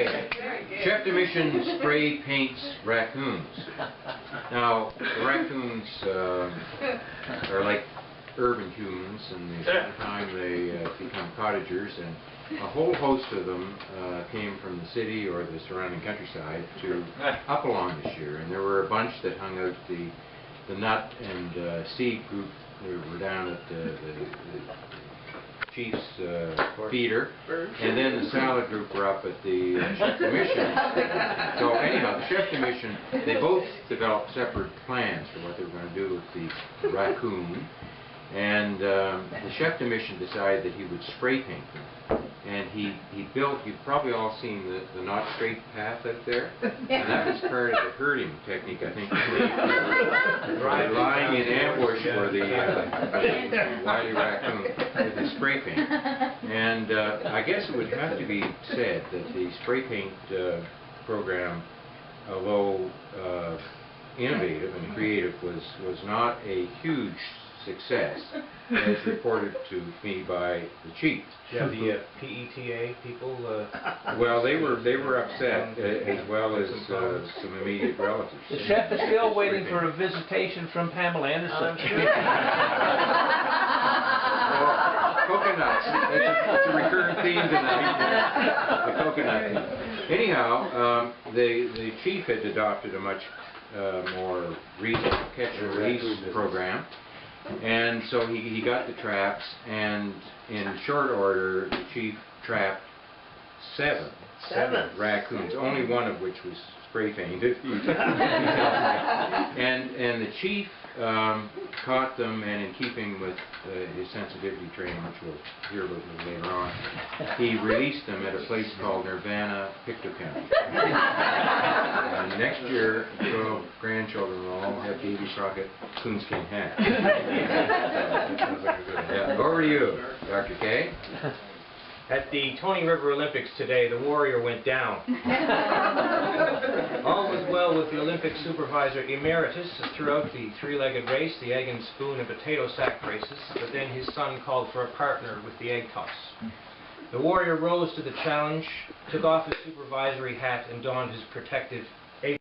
Okay. Chef de Mission spray paints raccoons. Now, the raccoons are like urban humans, and sometimes they become cottagers, and a whole host of them came from the city or the surrounding countryside to Upalong this year, and there were a bunch that hung out the nut and seed group. We were down at the chief's feeder, and then the salad group were up at the Chef de Mission. So anyhow, the Chef de Mission, they both developed separate plans for what they were going to do with the raccoon, and the Chef de Mission decided that he would spray paint them. And he built, you've probably all seen the not straight path out there, and that was part of the herding technique, I think, by lying in ambush for the wily raccoon with the spray paint. And I guess it would have to be said that the spray paint program, although innovative and creative, was not a huge success, as reported to me by the chief. Yeah, the PETA people. Well, they were upset, as well as some immediate relatives. The chef is still waiting for a visitation from Pamela Anderson. Coconuts. It's a recurrent theme tonight. The coconut. Anyhow, the chief had adopted a much more reasonable catch-and-release program. And so he got the traps, and in short order, the chief trapped seven raccoons, only one of which was spray painted. And the chief caught them, and in keeping with his sensitivity training, which we'll hear about a little later on, he released them at a place called Nirvana, Pictou County. And next year, the grandchildren will all have Davy Crockett coonskin hats. Yeah, over to you, Dr. K. At the Tony River Olympics today, the warrior went down. All was well with the Olympic supervisor emeritus throughout the three-legged race, the egg and spoon and potato sack races, but then his son called for a partner with the egg toss. The warrior rose to the challenge, took off his supervisory hat, and donned his protective egg.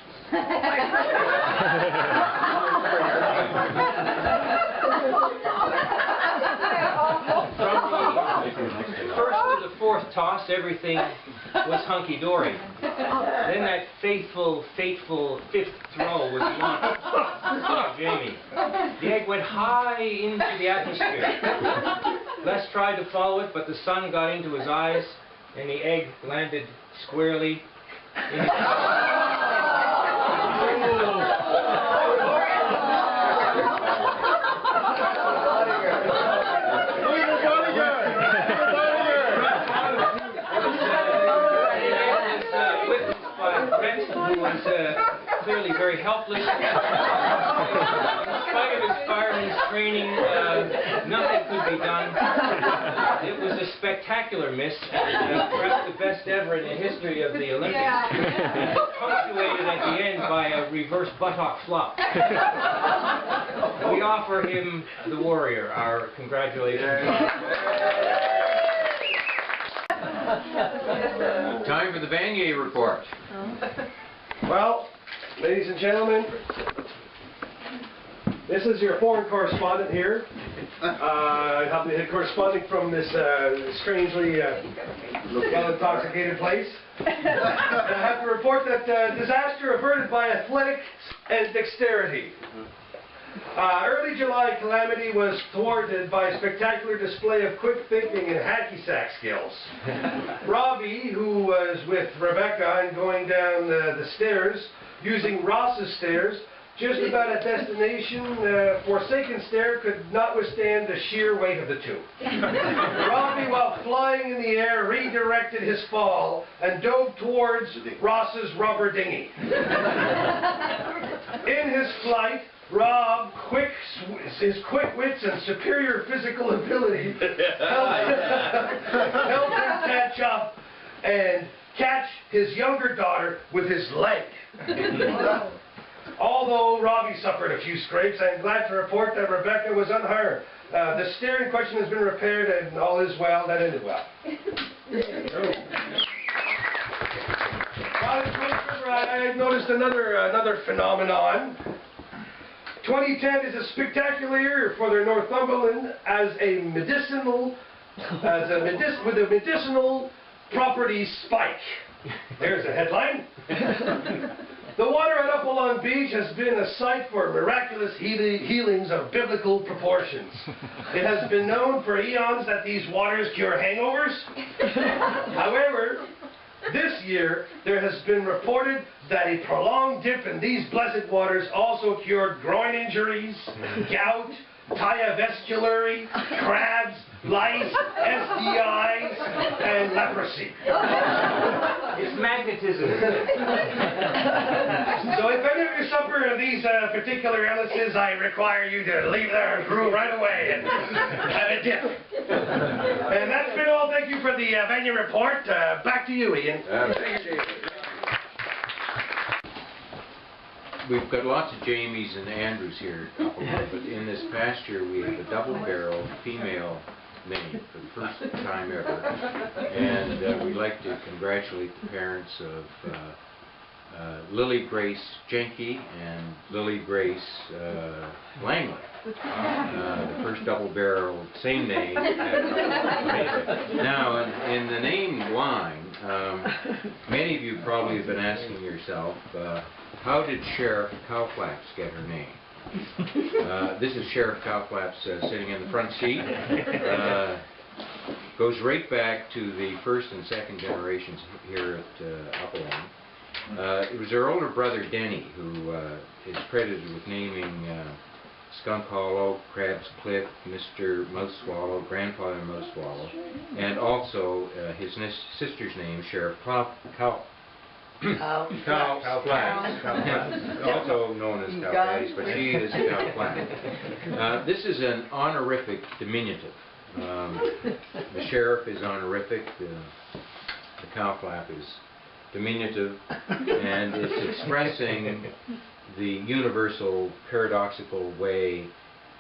First to the fourth toss, everything was hunky-dory. Then that fateful fifth throw was launched. Oh, Jamie. The egg went high into the atmosphere. Les tried to follow it, but the sun got into his eyes, and the egg landed squarely in his who was clearly very helpless. In spite of his fireman's training, nothing could be done. It was a spectacular miss, perhaps the best ever in the history of the Olympics, punctuated at the end by a reverse buttock flop. We offer him, the warrior, our congratulations. Time for the Vanier report. Well, ladies and gentlemen, this is your foreign correspondent here. Corresponding from this strangely well-intoxicated place. I have to report that disaster averted by athletics and dexterity. Early July calamity was thwarted by a spectacular display of quick thinking and hacky sack skills. Robbie, who was with Rebecca and going down the stairs, using Ross's stairs, just about at destination, forsaken stair could not withstand the sheer weight of the two. Robbie, while flying in the air, redirected his fall and dove towards Ross's rubber dinghy. In his flight, Rob, his quick wits and superior physical ability helped him catch up and catch his younger daughter with his leg. Although Robbie suffered a few scrapes, I am glad to report that Rebecca was unharmed. The stair in question has been repaired and all is well. That ended well. I noticed another phenomenon. 2010 is a spectacular year for the Northumberland with a medicinal property spike. There's a headline. The water at Upalong Beach has been a site for miraculous healings of biblical proportions. It has been known for eons that these waters cure hangovers. However, this year, there has been reported that a prolonged dip in these blessed waters also cured groin injuries, gout, diavasculary, crabs, lice, STIs, and leprosy. It's magnetism, isn't it? So if any of you suffer of these particular illnesses, I require you to leave there and crew right away and have a dip. And that's been all. Thank you for the venue report. Back to you, Ian. Thank you, David. We've got lots of Jamies and Andrews here, but in this past year we have a double-barrel female name for the first time ever, and we'd like to congratulate the parents of Lily Grace Jenke and Lily Grace Langley. The first double-barrel, same name. Now, in the name line, many of you probably have been asking yourself, how did Sheriff Cowflaps get her name? This is Sheriff Cowflaps sitting in the front seat. Goes right back to the first and second generations here at Upalong. It was her older brother Denny who is credited with naming Skunk Hollow, Crab's Cliff, Mr. Mouthswallow, Grandfather Mouthswallow, and also his sister's name, Sheriff Cowflaps, also known as Cowflaps, but she is Cowflaps. This is an honorific diminutive. The sheriff is honorific, the Cowflap is diminutive, and it's expressing the universal paradoxical way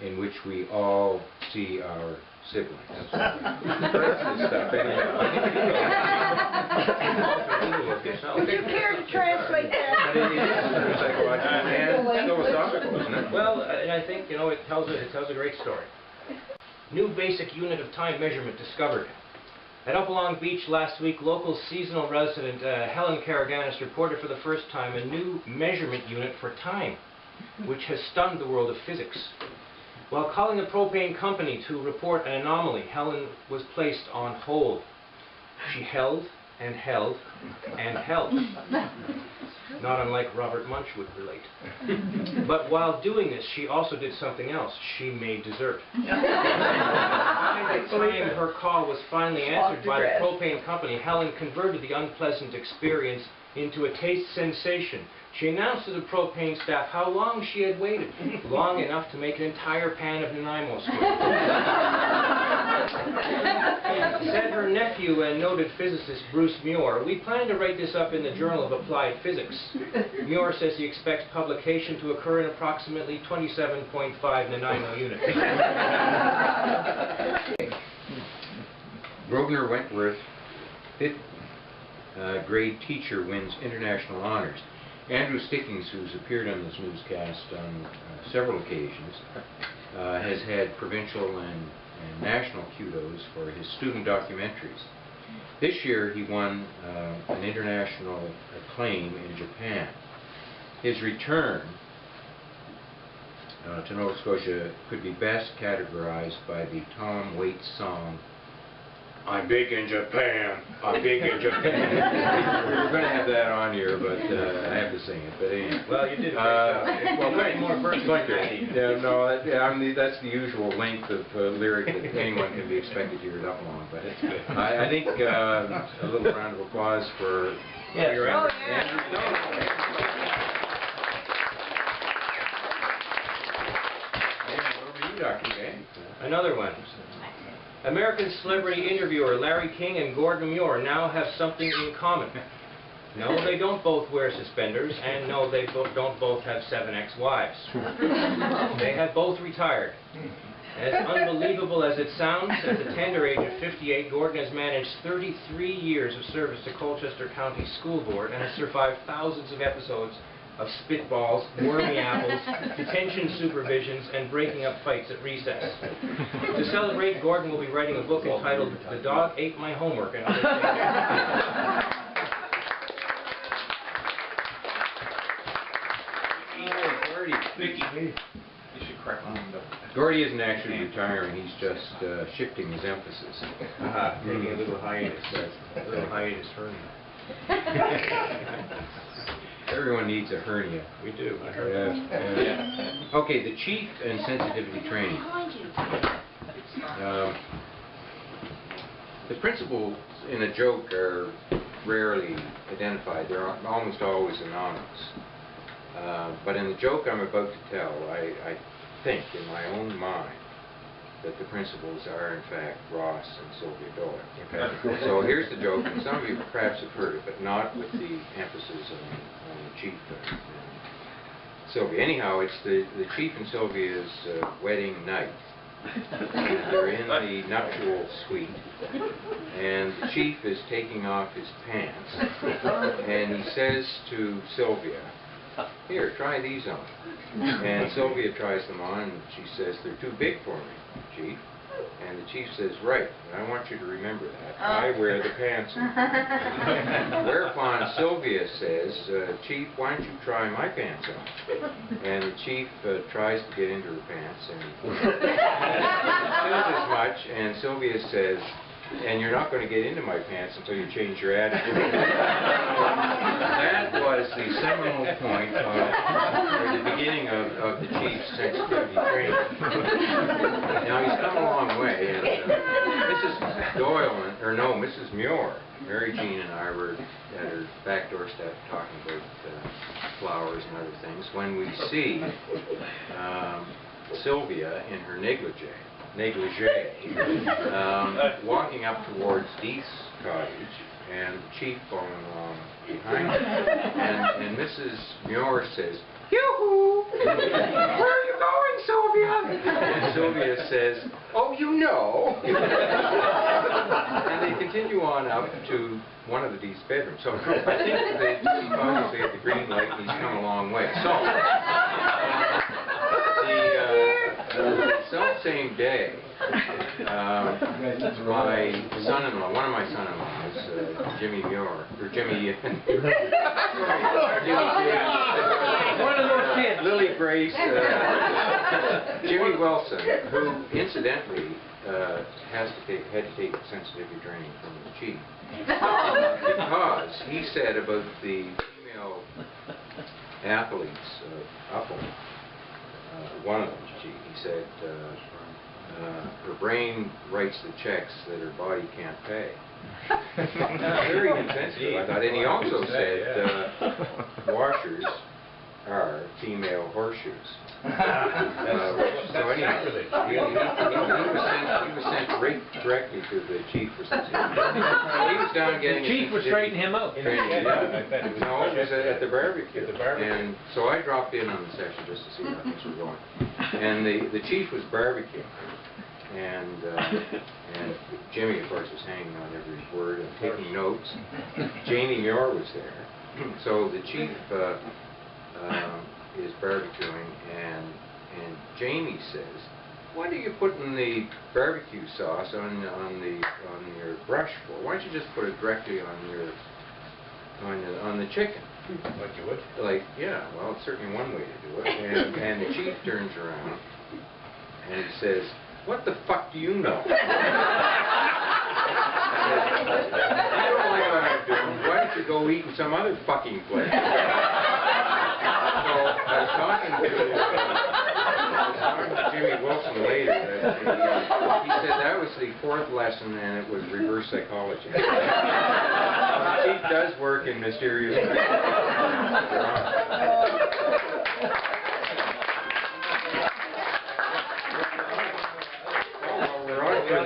in which we all see our siblings. Would you care to translate that? And philosophical, isn't it? Well, and I think, you know, it tells a great story. New basic unit of time measurement discovered. At Upalong Beach last week, local seasonal resident Helen Karaganis reported for the first time a new measurement unit for time, which has stunned the world of physics. While calling the propane company to report an anomaly, Helen was placed on hold. She held and held and held. Not unlike Robert Munch would relate. But while doing this, she also did something else. She made dessert. By the time her call was finally answered by the propane company, Helen converted the unpleasant experience into a taste sensation. She announced to the propane staff how long she had waited. Long enough to make an entire pan of Nanaimo squid. Said her nephew and noted physicist Bruce Muir, "We plan to write this up in the Journal of Applied Physics." Muir says he expects publication to occur in approximately 27.5 Nanaimo units. Grosvenor Wentworth, 5th grade teacher, wins international honors. Andrew Stickings, who's appeared on this newscast on several occasions, has had provincial and national kudos for his student documentaries. This year he won an international acclaim in Japan. His return to Nova Scotia could be best categorized by the Tom Waits song, "I'm big in Japan, I'm big in Japan." We were going to have that on here, but I have to sing it. But anyway. Well, you did a great job. Well, thank more verses. Thank you. Yeah, no, that's the usual length of lyric that anyone can be expected to hear it up on. But I think a little round of applause for your effort. Over to you, Dr. Gay. Another one. American celebrity interviewer Larry King and Gordon Muir now have something in common. No, they don't both wear suspenders, and no, they don't both have 7 ex-wives. They have both retired. As unbelievable as it sounds, at the tender age of 58, Gordon has managed 33 years of service to Colchester County School Board and has survived thousands of episodes of spitballs, wormy apples, detention supervisions, and breaking up fights at recess. To celebrate, Gordon will be writing a book entitled The Dog Ate My Homework and Other Things. Gordy isn't actually retiring, he's just shifting his emphasis. Taking a little hiatus. A little hiatus hernia. Everyone needs a hernia. We do. I heard Yeah. Okay, the chief and sensitivity training. The principles in a joke are rarely identified. They're almost always anonymous. But in the joke I'm about to tell, I think in my own mind that the principals are in fact Ross and Sylvia Doyle. Okay. So here's the joke, and some of you perhaps have heard it, but not with the emphasis on the chief and Sylvia. Anyhow, it's the chief and Sylvia's wedding night. And they're in the nuptial suite, and the chief is taking off his pants, and he says to Sylvia, "Here, try these on." And Sylvia tries them on, and she says, "They're too big for me, Chief." And the chief says, "Right, I want you to remember that. I wear the pants." Whereupon Sylvia says, "Chief, why don't you try my pants on?" And the chief tries to get into her pants, and says as much, and Sylvia says, "And you're not going to get into my pants until you change your attitude." That was the seminal point or the beginning of the chief's sensitivity training. Now he's come a long way, and Mrs. Doyle, Mrs. Muir, Mary Jean and I were at her back doorstep talking about flowers and other things when we see Sylvia in her negligee, walking up towards Deeth's cottage, and the chief following along behind her. And Mrs. Muir says, "Yoo-hoo! Where are you going, Sylvia?" And Sylvia says, "Oh, you know." And they continue on up to one of the Deeth's bedrooms. So I think the chief obviously had the green light, and he's come a long way. So the self-same day, my son-in-law, one of my son-in-laws, Jimmy Muir, or Jimmy, One of those kids. Lily Grace, Jimmy Wilson, who incidentally had to take sensitivity training from the chief, because he said about the female athletes of upalong, one of them, he said, her brain writes the checks that her body can't pay. Very insensitive, I thought. And he also said washers are female horseshoes. So anyhow, he was sent right directly to the chief for sensitivity. He was down getting. The chief was straightening him out. No, it was at the barbecue. And so I dropped in on the session just to see how things were going. And the chief was barbecuing. And Jimmy, of course, was hanging on every word and taking notes. Jamie Muir was there. So the chief is barbecuing, and Jamie says, "Why do you put in the barbecue sauce on your brush for? Why don't you just put it directly on the chicken?" Like you would? Like, yeah, well, it's certainly one way to do it. And the chief turns around and he says, "What the fuck do you know?" You don't like what I'm doing. Why don't you go eat in some other fucking place? So I was talking to Jimmy Wilson later. He said that was the fourth lesson, and it was reverse psychology. The chief does work in mysterious ways.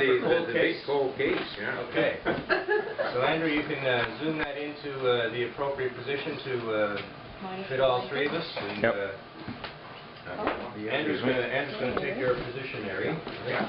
The big cold case, yeah. Okay. So Andrew, you can zoom that into the appropriate position to fit all three of us. And, Andrew's gonna take your position, Mary. Yeah.